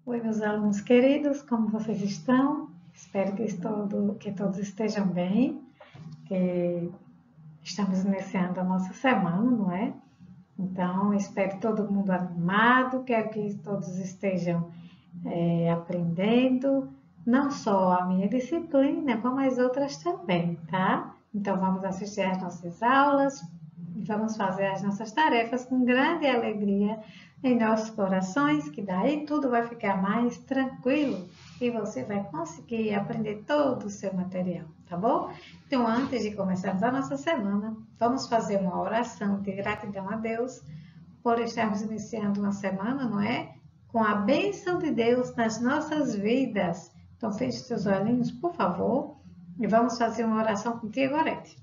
Oi, meus alunos queridos, como vocês estão? Espero que todos estejam bem, que estamos iniciando a nossa semana, não é? Então, espero todo mundo animado, quero que todos estejam aprendendo, não só a minha disciplina, como as outras também, tá? Então, vamos assistir às nossas aulas e vamos fazer as nossas tarefas com grande alegria em nossos corações, que daí tudo vai ficar mais tranquilo e você vai conseguir aprender todo o seu material, tá bom? Então, antes de começarmos a nossa semana, vamos fazer uma oração de gratidão a Deus por estarmos iniciando uma semana, não é? Com a bênção de Deus nas nossas vidas. Então, feche seus olhinhos, por favor, e vamos fazer uma oração contigo, Gorete.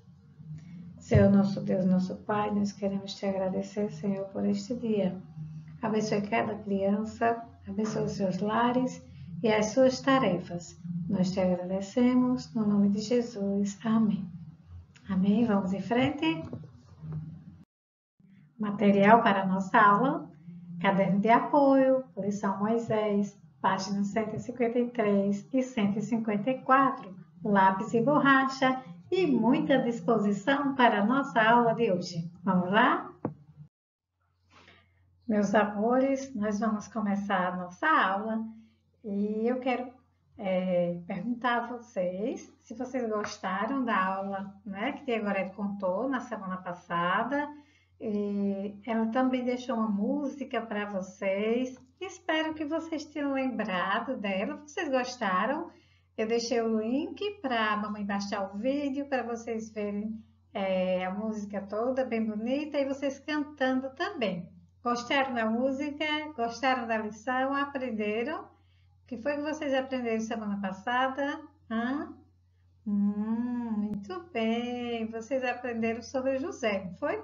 Senhor, nosso Deus, nosso Pai, nós queremos te agradecer, Senhor, por este dia. Abençoe cada criança, abençoe os seus lares e as suas tarefas. Nós te agradecemos, no nome de Jesus. Amém. Amém. Vamos em frente. Material para a nossa aula. Caderno de apoio, lição Moisés, páginas 153 e 154, lápis e borracha e muita disposição para a nossa aula de hoje. Vamos lá? Meus amores, nós vamos começar a nossa aula e eu quero perguntar a vocês se vocês gostaram da aula, né, que a Gorete contou na semana passada. E ela também deixou uma música para vocês. Espero que vocês tenham lembrado dela. Vocês gostaram? Eu deixei o link para a mamãe baixar o vídeo para vocês verem a música toda bem bonita e vocês cantando também. Gostaram da música? Gostaram da lição? Aprenderam? O que foi que vocês aprenderam semana passada? Hã? Muito bem. Vocês aprenderam sobre José, não foi?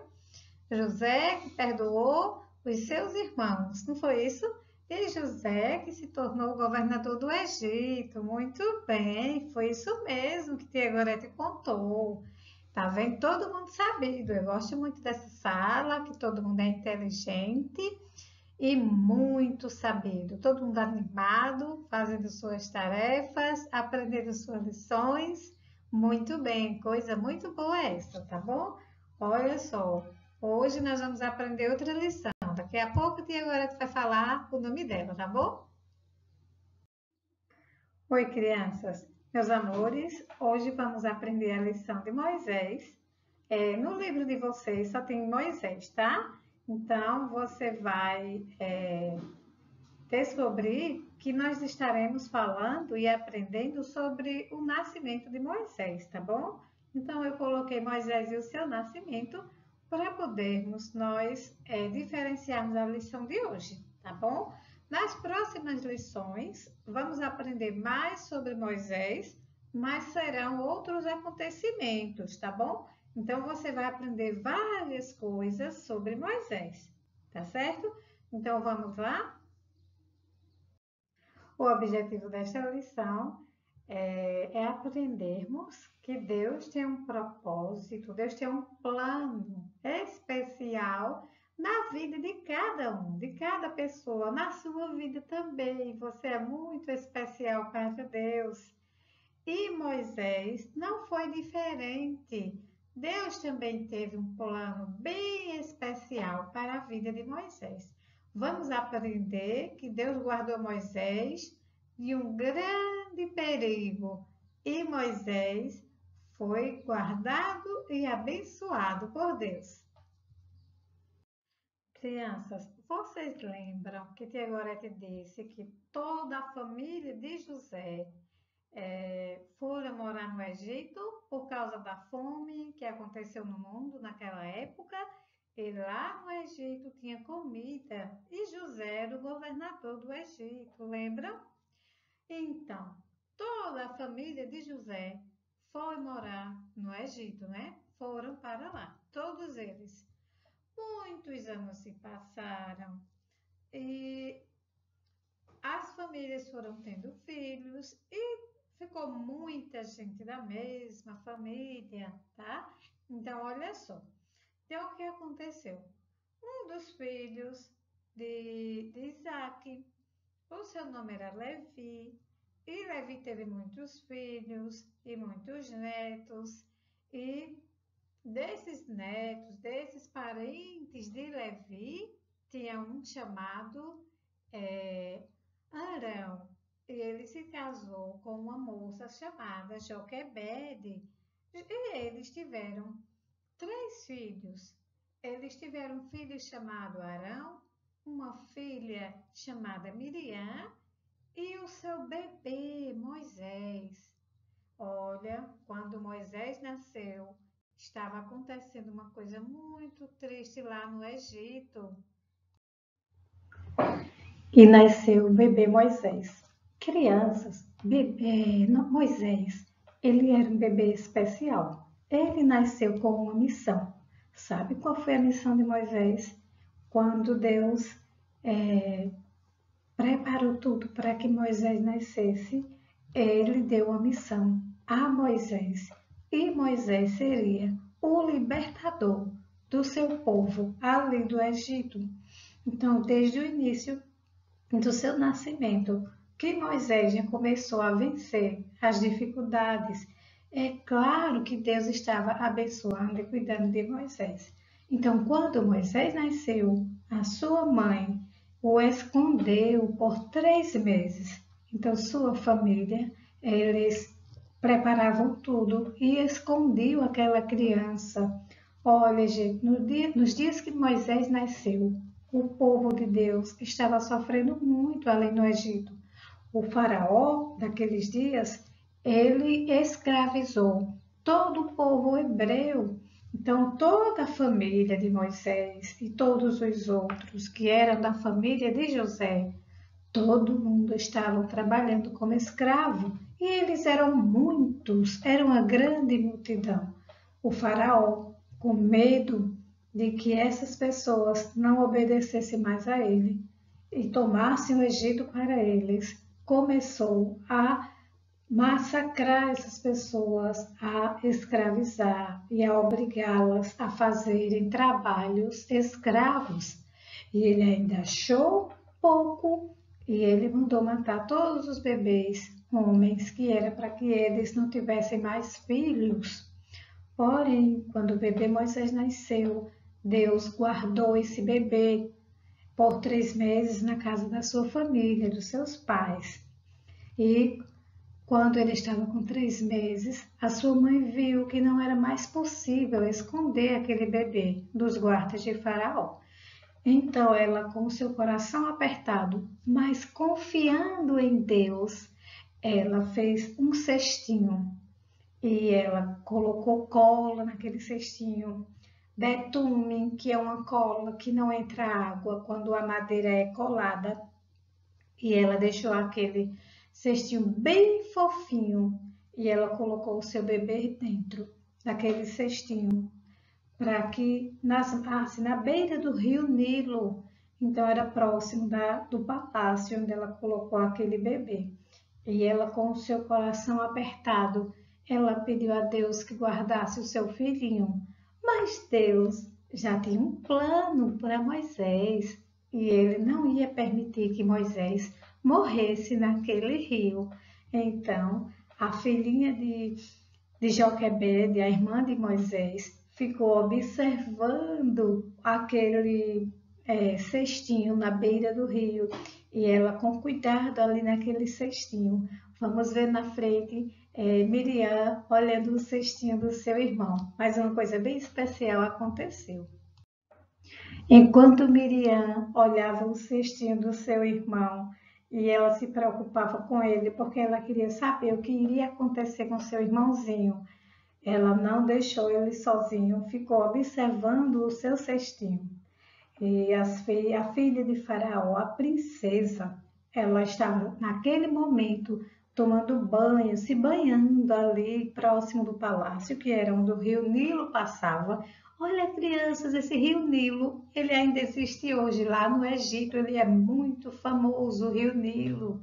José que perdoou os seus irmãos, não foi isso? E José que se tornou governador do Egito. Muito bem, foi isso mesmo que Tia Gorete contou. Tá vendo? Todo mundo sabido. Eu gosto muito dessa sala, que todo mundo é inteligente e muito sabido. Todo mundo animado, fazendo suas tarefas, aprendendo suas lições. Muito bem, coisa muito boa essa, tá bom? Olha só, hoje nós vamos aprender outra lição. Daqui a pouco a Tia Gorete vai falar o nome dela, tá bom? Oi, crianças, meus amores. Hoje vamos aprender a lição de Moisés. No livro de vocês só tem Moisés, tá? Então, você vai descobrir que nós estaremos falando e aprendendo sobre o nascimento de Moisés, tá bom? Então, eu coloquei Moisés e o seu nascimento para podermos nós diferenciarmos a lição de hoje, tá bom? Nas próximas lições, vamos aprender mais sobre Moisés, mas serão outros acontecimentos, tá bom? Então, você vai aprender várias coisas sobre Moisés, tá certo? Então, vamos lá? O objetivo desta lição é aprendermos que Deus tem um propósito, Deus tem um plano especial na vida de cada um, de cada pessoa, na sua vida também. Você é muito especial para Deus. E Moisés não foi diferente. Deus também teve um plano bem especial para a vida de Moisés. Vamos aprender que Deus guardou Moisés de um grande perigo e Moisés foi guardado e abençoado por Deus. Crianças, vocês lembram que Tia Gorete disse que toda a família de José foram morar no Egito por causa da fome que aconteceu no mundo naquela época? E lá no Egito tinha comida e José era o governador do Egito, lembram? Então, toda a família de José foi morar no Egito, né? Foram para lá, todos eles. Muitos anos se passaram e as famílias foram tendo filhos e ficou muita gente da mesma família, tá? Então, olha só. Então, o que aconteceu? Um dos filhos de Isaac O seu nome era Levi, e Levi teve muitos filhos e muitos netos, e desses netos, desses parentes de Levi, tinha um chamado Arão. E ele se casou com uma moça chamada Joquebede, e eles tiveram 3 filhos. Eles tiveram um filho chamado Arão, uma filha chamada Miriam e o seu bebê Moisés. Olha, quando Moisés nasceu, estava acontecendo uma coisa muito triste lá no Egito. E nasceu o bebê Moisés. Crianças, Moisés, ele era um bebê especial. Ele nasceu com uma missão. Sabe qual foi a missão de Moisés? Quando Deus preparou tudo para que Moisés nascesse, ele deu a missão a Moisés. E Moisés seria o libertador do seu povo ali do Egito. Então, desde o início do seu nascimento, que Moisés já começou a vencer as dificuldades. É claro que Deus estava abençoando e cuidando de Moisés. Então, quando Moisés nasceu, a sua mãe o escondeu por 3 meses. Então, sua família, eles preparavam tudo e escondiam aquela criança. Olha, gente, nos dias que Moisés nasceu, o povo de Deus estava sofrendo muito ali no Egito. O faraó daqueles dias, ele escravizou todo o povo hebreu. Então, toda a família de Moisés e todos os outros que eram da família de José, todo mundo estava trabalhando como escravo e eles eram muitos, era uma grande multidão. O faraó, com medo de que essas pessoas não obedecessem mais a ele e tomassem o Egito para eles, começou a massacrar essas pessoas, a escravizar e a obrigá-las a fazerem trabalhos escravos. E ele ainda achou pouco e ele mandou matar todos os bebês homens, que era para que eles não tivessem mais filhos. Porém, quando o bebê Moisés nasceu, Deus guardou esse bebê por 3 meses na casa da sua família, dos seus pais. E quando ele estava com 3 meses, a sua mãe viu que não era mais possível esconder aquele bebê dos guardas de Faraó. Então ela, com o seu coração apertado, mas confiando em Deus, ela fez um cestinho e ela colocou cola naquele cestinho, betume, que é uma cola que não entra água quando a madeira é colada, e ela deixou aquele cestinho bem fofinho e ela colocou o seu bebê dentro daquele cestinho para que nascesse na beira do rio Nilo. Então era próximo do palácio onde ela colocou aquele bebê. E ela, com o seu coração apertado, ela pediu a Deus que guardasse o seu filhinho. Mas Deus já tinha um plano para Moisés e ele não ia permitir que Moisés morresse naquele rio. Então, a filhinha de Joquebede, a irmã de Moisés, ficou observando aquele cestinho na beira do rio e ela com cuidado ali naquele cestinho. Vamos ver na frente Miriam olhando o cestinho do seu irmão. Mas uma coisa bem especial aconteceu. Enquanto Miriam olhava o cestinho do seu irmão e ela se preocupava com ele porque ela queria saber o que iria acontecer com seu irmãozinho, ela não deixou ele sozinho, ficou observando o seu cestinho. E a filha de Faraó, a princesa, ela estava naquele momento tomando banho, se banhando ali próximo do palácio, que era onde o rio Nilo passava. Olha, crianças, esse rio Nilo, ele ainda existe hoje lá no Egito, ele é muito famoso, o rio Nilo.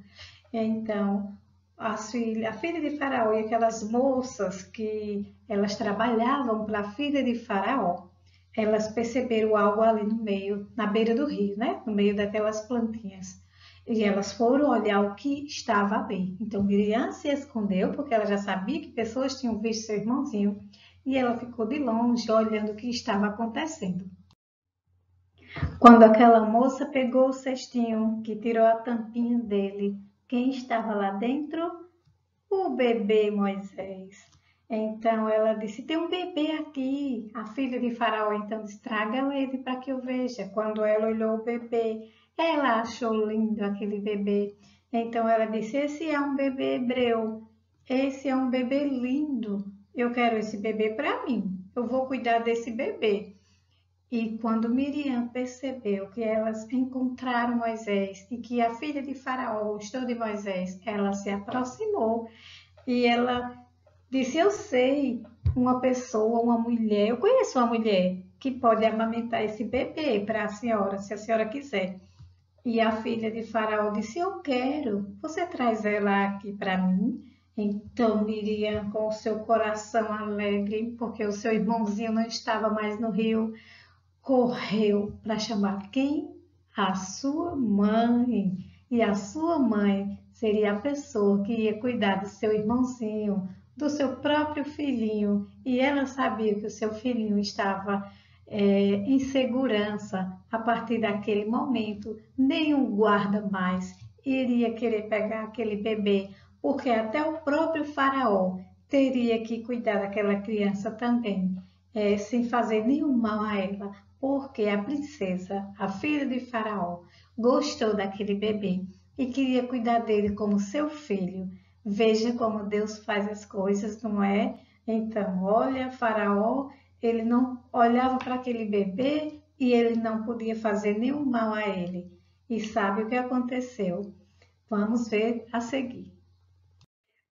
Então, a filha de Faraó e aquelas moças que elas trabalhavam para a filha de Faraó, elas perceberam algo ali no meio, na beira do rio, né? No meio daquelas plantinhas. E elas foram olhar o que estava ali. Então Miriam se escondeu, porque ela já sabia que pessoas tinham visto seu irmãozinho, e ela ficou de longe olhando o que estava acontecendo. Quando aquela moça pegou o cestinho, que tirou a tampinha dele, quem estava lá dentro? O bebê Moisés. Então ela disse: tem um bebê aqui. A filha de Faraó então disse: traga ele para que eu veja. Quando ela olhou o bebê, ela achou lindo aquele bebê. Então ela disse: esse é um bebê hebreu. Esse é um bebê lindo. Eu quero esse bebê para mim. Eu vou cuidar desse bebê. E quando Miriam percebeu que elas encontraram Moisés e que a filha de Faraó gostou de Moisés, ela se aproximou e ela disse: eu sei uma pessoa, uma mulher, eu conheço uma mulher que pode amamentar esse bebê para a senhora, se a senhora quiser. E a filha de Faraó disse: eu quero, você traz ela aqui para mim. Então Miriam, com o seu coração alegre, porque o seu irmãozinho não estava mais no rio, correu para chamar quem? A sua mãe. E a sua mãe seria a pessoa que ia cuidar do seu irmãozinho, do seu próprio filhinho. E ela sabia que o seu filhinho estava em segurança. A partir daquele momento, nenhum guarda mais iria querer pegar aquele bebê, porque até o próprio faraó teria que cuidar daquela criança também, sem fazer nenhum mal a ela, porque a princesa, a filha de Faraó, gostou daquele bebê e queria cuidar dele como seu filho. Veja como Deus faz as coisas, não é? Então, olha, Faraó, ele não olhava para aquele bebê e ele não podia fazer nenhum mal a ele. E sabe o que aconteceu? Vamos ver a seguir.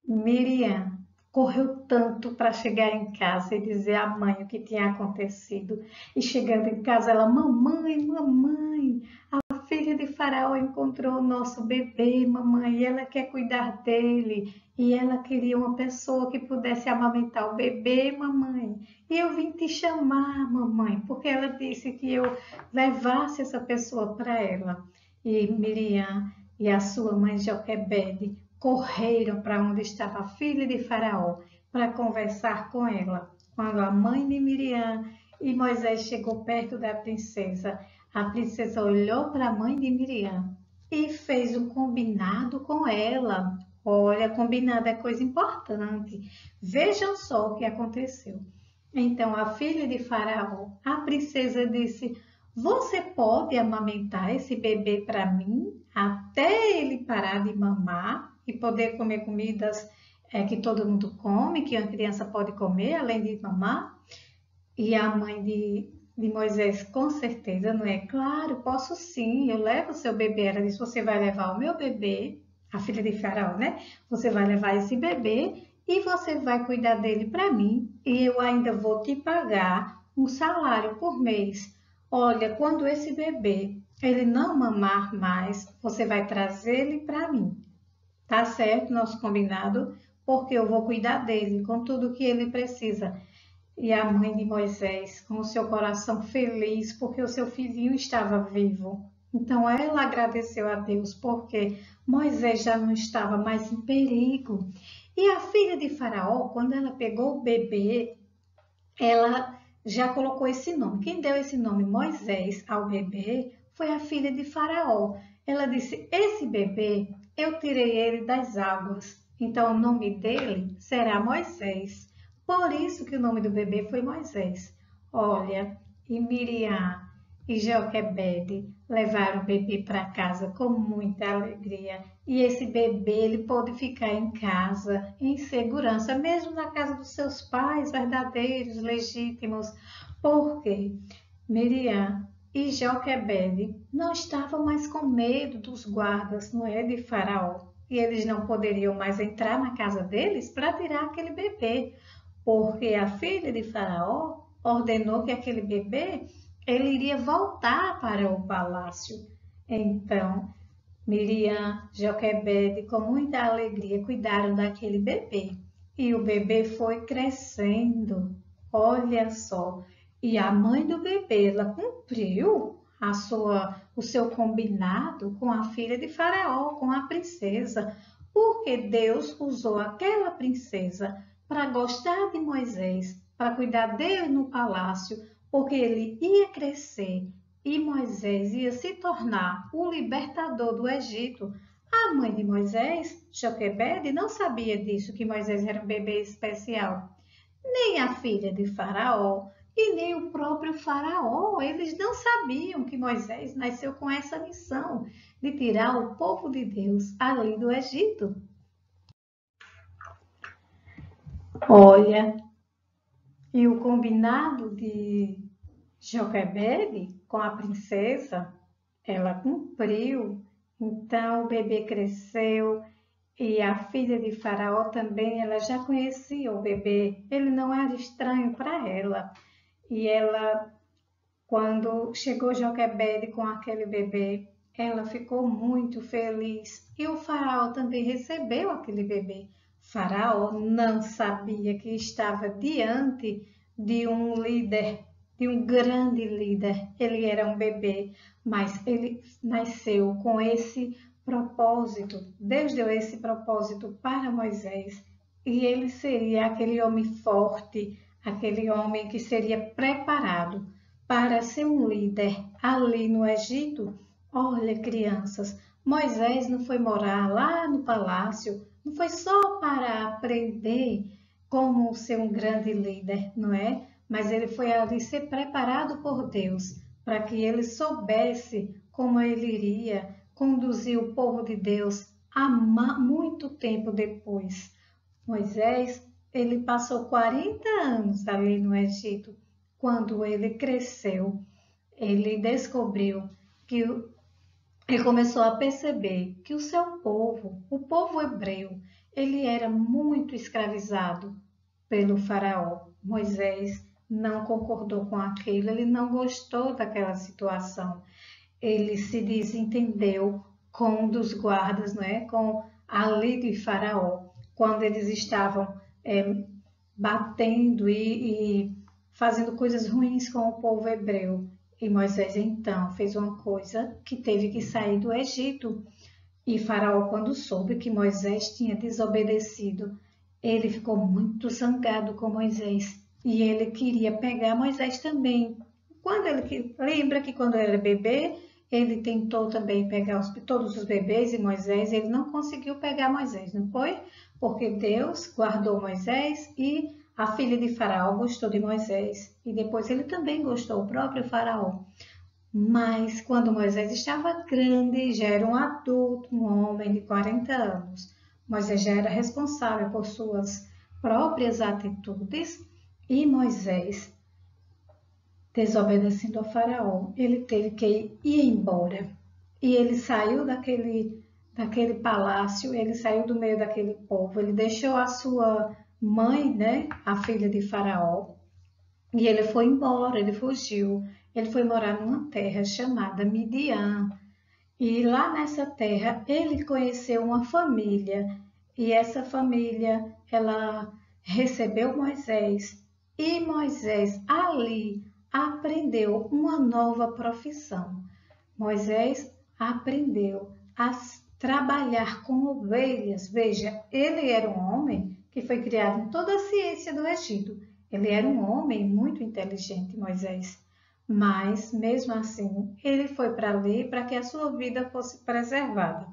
Miriam correu tanto para chegar em casa e dizer à mãe o que tinha acontecido. E chegando em casa, ela: mamãe, mamãe, a filha de Faraó encontrou o nosso bebê, mamãe, e ela quer cuidar dele. E ela queria uma pessoa que pudesse amamentar o bebê, mamãe. E eu vim te chamar, mamãe, porque ela disse que eu levasse essa pessoa para ela. E Miriam e a sua mãe Joquebede correram para onde estava a filha de Faraó para conversar com ela. Quando a mãe de Miriam e Moisés chegou perto da princesa, a princesa olhou para a mãe de Miriam e fez um combinado com ela. Olha, combinado é coisa importante. Vejam só o que aconteceu. Então a filha de Faraó, a princesa disse: você pode amamentar esse bebê para mim até ele parar de mamar e poder comer comidas que todo mundo come, que a criança pode comer além de mamar? E a mãe de Moisés, com certeza, não é? Claro, posso sim, eu levo o seu bebê. Ela disse: você vai levar o meu bebê, a filha de Faraó, né? Você vai levar esse bebê e você vai cuidar dele para mim e eu ainda vou te pagar um salário por mês. Olha, quando esse bebê ele não mamar mais, você vai trazer ele para mim. Tá certo, nosso combinado, porque eu vou cuidar dele com tudo que ele precisa. E a mãe de Moisés, com o seu coração feliz, porque o seu filhinho estava vivo. Então ela agradeceu a Deus, porque Moisés já não estava mais em perigo. E a filha de Faraó, quando ela pegou o bebê, ela já colocou esse nome. Quem deu esse nome Moisés ao bebê foi a filha de Faraó. Ela disse: esse bebê, eu tirei ele das águas, então o nome dele será Moisés. Por isso que o nome do bebê foi Moisés. Olha, e Miriam e Joquebede levaram o bebê para casa com muita alegria. E esse bebê ele pôde ficar em casa, em segurança, mesmo na casa dos seus pais verdadeiros, legítimos, porque Miriam e Joquebede não estavam mais com medo dos guardas, não é, de Faraó. E eles não poderiam mais entrar na casa deles para tirar aquele bebê, porque a filha de Faraó ordenou que aquele bebê ele iria voltar para o palácio. Então, Miriam, Joquebede, com muita alegria, cuidaram daquele bebê. E o bebê foi crescendo. Olha só. E a mãe do bebê, ela cumpriu. o seu combinado com a filha de Faraó, com a princesa, porque Deus usou aquela princesa para gostar de Moisés, para cuidar dele no palácio, porque ele ia crescer e Moisés ia se tornar o libertador do Egito. A mãe de Moisés, Joquebede, não sabia disso, que Moisés era um bebê especial. Nem a filha de Faraó e nem o próprio Faraó, eles não sabiam que Moisés nasceu com essa missão de tirar o povo de Deus ali do Egito. Olha, e o combinado de Joquebede com a princesa, ela cumpriu. Então o bebê cresceu e a filha de Faraó também, ela já conhecia o bebê, ele não era estranho para ela. E ela, quando chegou Joquebede com aquele bebê, ela ficou muito feliz. E o faraó também recebeu aquele bebê. Faraó não sabia que estava diante de um líder, de um grande líder. Ele era um bebê, mas ele nasceu com esse propósito. Deus deu esse propósito para Moisés. E ele seria aquele homem forte, aquele homem que seria preparado para ser um líder ali no Egito. Olha, crianças, Moisés não foi morar lá no palácio, não foi só para aprender como ser um grande líder, não é? Mas ele foi ali ser preparado por Deus para que ele soubesse como ele iria conduzir o povo de Deus há muito tempo depois. Moisés, ele passou 40 anos ali no Egito. Quando ele cresceu, ele descobriu que ele começou a perceber que o seu povo, o povo hebreu, ele era muito escravizado pelo faraó. Moisés não concordou com aquilo, ele não gostou daquela situação. Ele se desentendeu com um dos guardas, né? Com ali de faraó, quando eles estavam batendo e fazendo coisas ruins com o povo hebreu. E Moisés então fez uma coisa que teve que sair do Egito. E Faraó, quando soube que Moisés tinha desobedecido, ele ficou muito zangado com Moisés e ele queria pegar Moisés também. Lembra que quando ele era bebê, ele tentou também pegar todos os bebês e Moisés, ele não conseguiu pegar Moisés, não foi? Porque Deus guardou Moisés e a filha de Faraó gostou de Moisés e depois ele também gostou, o próprio Faraó. Mas quando Moisés estava grande, já era um adulto, um homem de 40 anos, Moisés já era responsável por suas próprias atitudes e Moisés, desobedecendo ao faraó, ele teve que ir embora. E ele saiu daquele palácio, ele saiu do meio daquele povo, ele deixou a sua mãe, né, a filha de faraó, e ele foi embora, ele fugiu. Ele foi morar numa terra chamada Midian. E lá nessa terra ele conheceu uma família. E essa família, ela recebeu Moisés. E Moisés ali aprendeu uma nova profissão. Moisés aprendeu a trabalhar com ovelhas. Veja, ele era um homem que foi criado em toda a ciência do Egito. Ele era um homem muito inteligente, Moisés. Mas, mesmo assim, ele foi para ali para que a sua vida fosse preservada.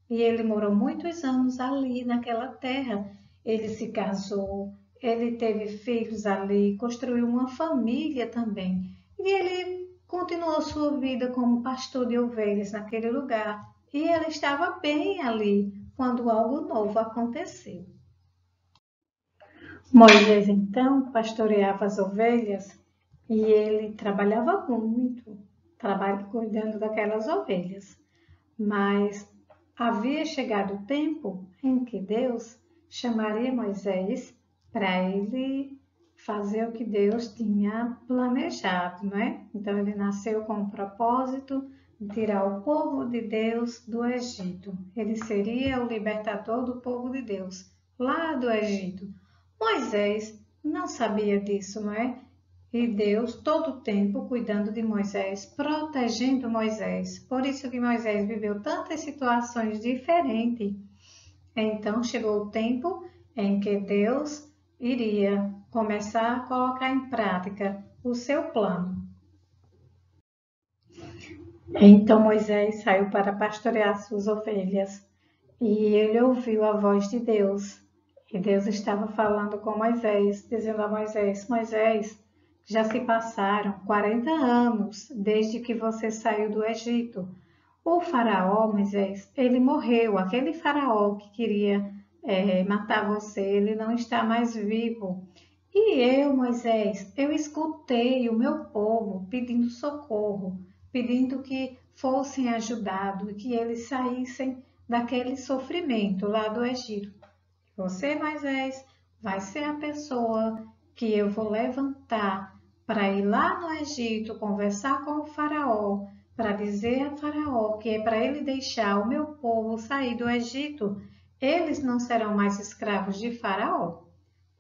E ele morou muitos anos ali naquela terra. Ele se casou, ele teve filhos ali, construiu uma família também. E ele continuou sua vida como pastor de ovelhas naquele lugar. E ele estava bem ali quando algo novo aconteceu. Moisés então pastoreava as ovelhas e ele trabalhava muito, cuidando daquelas ovelhas. Mas havia chegado o tempo em que Deus chamaria Moisés para ele fazer o que Deus tinha planejado, não é? Então ele nasceu com o propósito de tirar o povo de Deus do Egito. Ele seria o libertador do povo de Deus, lá do Egito. Moisés não sabia disso, não é? E Deus todo o tempo cuidando de Moisés, protegendo Moisés. Por isso que Moisés viveu tantas situações diferentes. Então chegou o tempo em que Deus iria começar a colocar em prática o seu plano. Então Moisés saiu para pastorear suas ovelhas e ele ouviu a voz de Deus. E Deus estava falando com Moisés, dizendo a Moisés: Moisés, já se passaram 40 anos desde que você saiu do Egito. O faraó, Moisés, ele morreu. Aquele faraó que queria matar você, ele não está mais vivo. E eu, Moisés, eu escutei o meu povo pedindo socorro, pedindo que fossem ajudados, que eles saíssem daquele sofrimento lá do Egito. Você, Moisés, vai ser a pessoa que eu vou levantar para ir lá no Egito conversar com o faraó, para dizer a faraó que é para ele deixar o meu povo sair do Egito. Eles não serão mais escravos de faraó.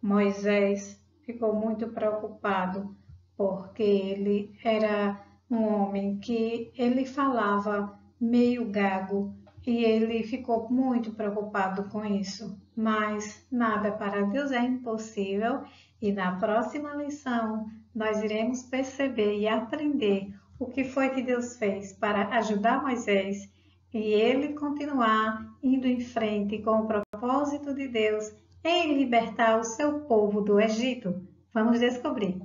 Moisés ficou muito preocupado porque ele era um homem que ele falava meio gago e ele ficou muito preocupado com isso. Mas nada para Deus é impossível e na próxima lição nós iremos perceber e aprender o que foi que Deus fez para ajudar Moisés e ele continuar indo em frente com o propósito de Deus em libertar o seu povo do Egito. Vamos descobrir.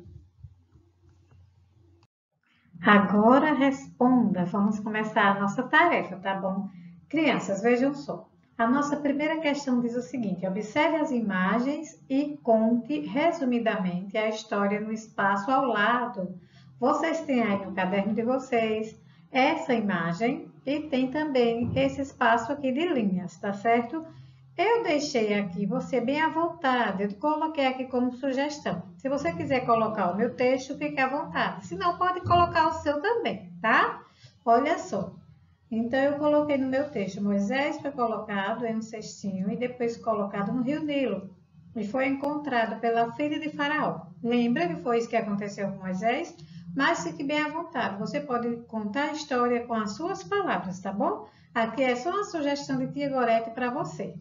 Agora responda, vamos começar a nossa tarefa, tá bom? Crianças, vejam só. A nossa primeira questão diz o seguinte: observe as imagens e conte resumidamente a história no espaço ao lado. Vocês têm aí no caderno de vocês essa imagem e tem também esse espaço aqui de linhas, tá certo? Eu deixei aqui você bem à vontade, eu coloquei aqui como sugestão. Se você quiser colocar o meu texto, fique à vontade. Se não, pode colocar o seu também, tá? Olha só. Então, eu coloquei no meu texto, Moisés foi colocado em um cestinho e depois colocado no rio Nilo. E foi encontrado pela filha de Faraó. Lembra que foi isso que aconteceu com Moisés? Mas fique bem à vontade. Você pode contar a história com as suas palavras, tá bom? Aqui é só uma sugestão de Tia Gorete para você.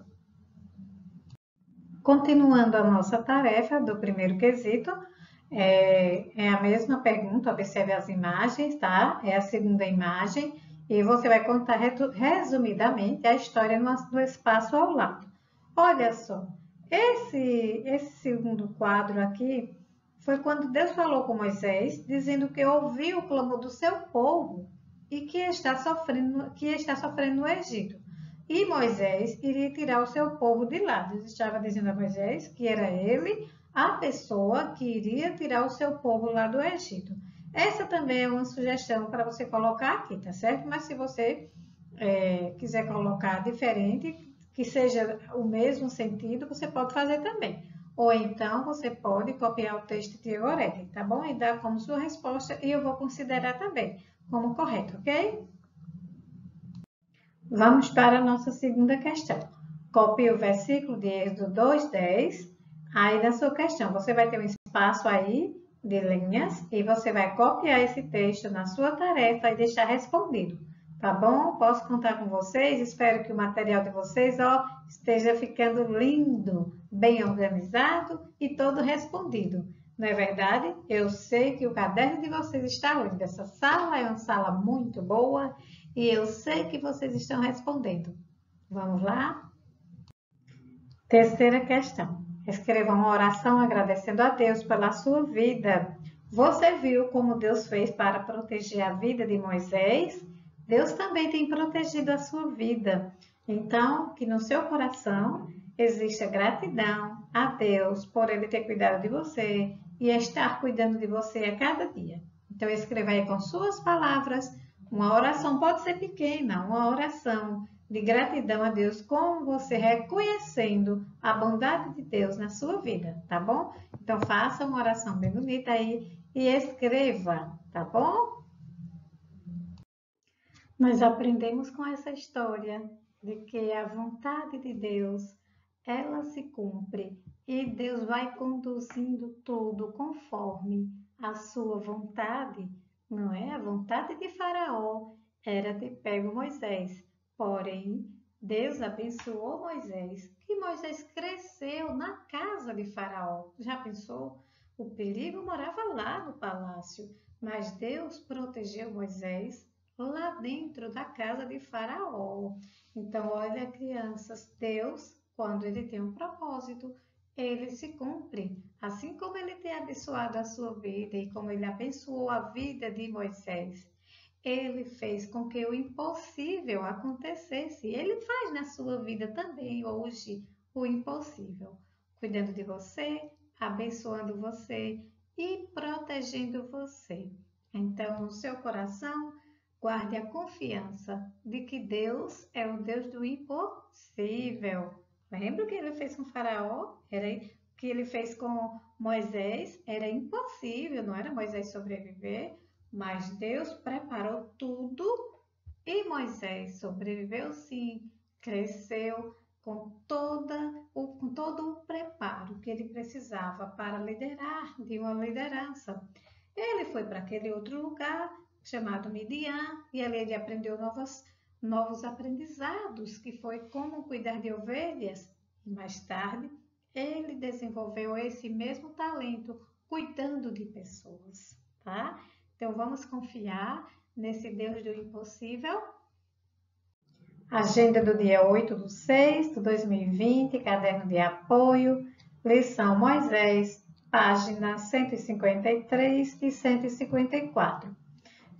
Continuando a nossa tarefa do primeiro quesito, é a mesma pergunta, observe as imagens, tá? É a segunda imagem e você vai contar resumidamente a história no espaço ao lado. Olha só, esse segundo quadro aqui foi quando Deus falou com Moisés, dizendo que ouviu o clamor do seu povo e que está sofrendo no Egito. E Moisés iria tirar o seu povo de lá. Deus estava dizendo a Moisés que era ele a pessoa que iria tirar o seu povo lá do Egito. Essa também é uma sugestão para você colocar aqui, tá certo? Mas se você quiser colocar diferente, que seja o mesmo sentido, você pode fazer também. Ou então você pode copiar o texto de Gorete, tá bom? E dar como sua resposta e eu vou considerar também como correto, ok? Vamos para a nossa segunda questão. Copie o versículo de Êxodo 2:10. Aí na sua questão, você vai ter um espaço aí de linhas e você vai copiar esse texto na sua tarefa e deixar respondido. Tá bom? Posso contar com vocês? Espero que o material de vocês esteja ficando lindo, bem organizado e todo respondido. Não é verdade? Eu sei que o caderno de vocês está lindo. Essa sala é uma sala muito boa e eu sei que vocês estão respondendo. Vamos lá? Terceira questão. Escreva uma oração agradecendo a Deus pela sua vida. Você viu como Deus fez para proteger a vida de Moisés? Deus também tem protegido a sua vida. Então, que no seu coração exista gratidão a Deus por Ele ter cuidado de você e estar cuidando de você a cada dia. Então, escreva aí com suas palavras uma oração, pode ser pequena, uma oração de gratidão a Deus, com você reconhecendo a bondade de Deus na sua vida, tá bom? Então, faça uma oração bem bonita aí e escreva, tá bom? Nós aprendemos com essa história de que a vontade de Deus, ela se cumpre e Deus vai conduzindo tudo conforme a sua vontade, não é? A vontade de Faraó era ter pego Moisés. Porém, Deus abençoou Moisés, que Moisés cresceu na casa de Faraó. Já pensou? O perigo morava lá no palácio, mas Deus protegeu Moisés lá dentro da casa de Faraó. Então, olha, crianças, Deus, quando ele tem um propósito, ele se cumpre. Assim como ele tem abençoado a sua vida e como ele abençoou a vida de Moisés, ele fez com que o impossível acontecesse. Ele faz na sua vida também hoje o impossível, cuidando de você, abençoando você e protegendo você. Então, no seu coração, guarde a confiança de que Deus é o Deus do impossível. Lembra o que ele fez com Faraó? O que ele fez com Moisés? Era impossível, não era Moisés sobreviver, mas Deus preparou tudo e Moisés sobreviveu sim, cresceu com todo o preparo que ele precisava para liderar de uma liderança. Ele foi para aquele outro lugar chamado Midian e ali ele aprendeu novos aprendizados, que foi como cuidar de ovelhas. E mais tarde, ele desenvolveu esse mesmo talento cuidando de pessoas, tá? Então vamos confiar nesse Deus do impossível. Agenda do dia 8/6/2020, caderno de apoio, lição Moisés, páginas 153 e 154.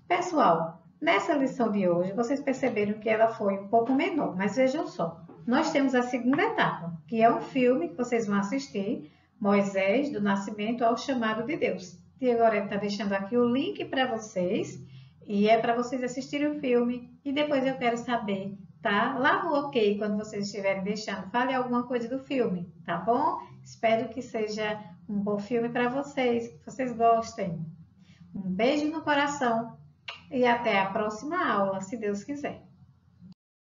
Pessoal, nessa lição de hoje, vocês perceberam que ela foi um pouco menor, mas vejam só, nós temos a segunda etapa, que é um filme que vocês vão assistir, Moisés, do Nascimento ao Chamado de Deus. E agora ele está deixando aqui o link para vocês, e é para vocês assistirem o filme, e depois eu quero saber, tá? Lá no OK, quando vocês estiverem deixando, fale alguma coisa do filme, tá bom? Espero que seja um bom filme para vocês, que vocês gostem. Um beijo no coração e até a próxima aula, se Deus quiser.